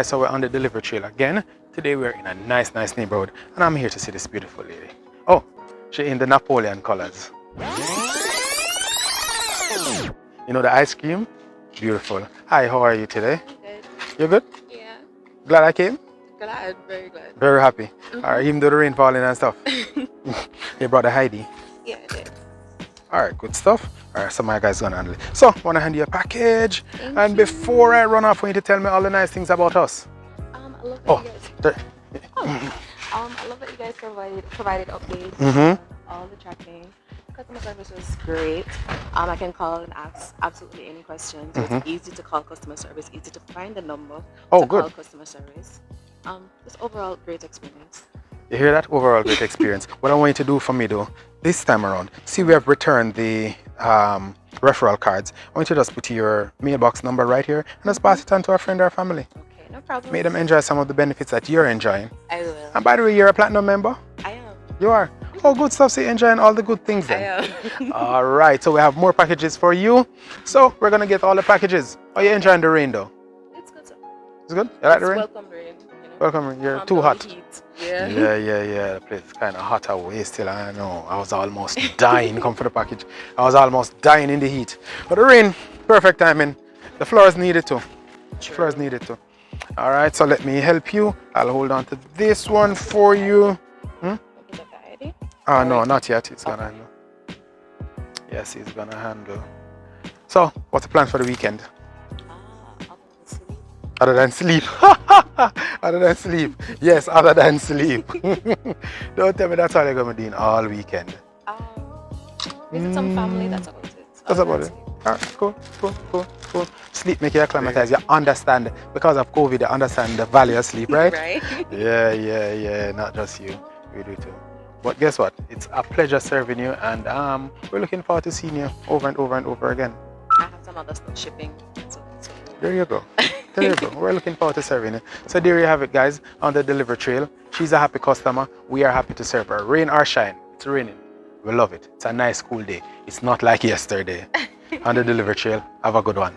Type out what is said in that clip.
So we're on the delivery trail again. Today we're in a nice neighborhood, and I'm here to see this beautiful lady. Oh, she's in the Napoleon colors. You know the ice cream? Beautiful. Hi, how are you today? Good. You good? Yeah. Glad I came? Glad, very glad. Very happy. Alright, even though the rain falling and stuff. You brought a Heidi? Yeah, I did. Alright, good stuff. Alright, so my guy's gonna handle it. So, wanna hand you a package. Thank you. Before I run off, I need to tell me all the nice things about us. I love that you guys. There. I love that you guys provided updates. All the tracking. Customer service was great. I can call and ask absolutely any question. So it's easy to call customer service, easy to find the number to call customer service. Just overall great experience. You hear that? Overall great experience. What I want you to do for me though, this time around, see we have returned the referral cards. I want you to just put your mailbox number right here and just pass it on to a friend or family. Okay, no problem. Make them enjoy some of the benefits that you're enjoying. I will. And by the way, you're a platinum member? I am. You are? Oh, good stuff. So you're enjoying all the good things then. I am. All right. So we have more packages for you. So we're going to get all the packages. Are you enjoying the rain though? It's good. It's good? You like the rain? Welcome rain. You know? Welcome rain. You're too hot. Yeah. Yeah. The place is kind of hot away still. I know. I was almost dying. Come for the package. I was almost dying in the heat. But the rain, perfect timing. The flowers needed to. True. Flowers needed to. All right. So let me help you. I'll hold on to this one for you. Oh, no, not yet. It's gonna handle. Yes, he's gonna handle. So, what's the plan for the weekend? Other than sleep. Other than sleep. Yes, other than sleep. Don't tell me that's all you're gonna be doing all weekend. Visit some family, that's about it. That's about it. Alright, cool. Sleep make you acclimatize. You understand, because of COVID, you understand the value of sleep, right? Right. Yeah. Not just you. We do too. But guess what? It's a pleasure serving you, and we're looking forward to seeing you over and over again. I have some other stuff shipping. So. There you go. We're looking forward to serving you. So there you have it, guys, on the delivery trail. She's a happy customer. We are happy to serve her. Rain or shine, it's raining. We love it. It's a nice, cool day. It's not like yesterday. On the delivery trail, have a good one.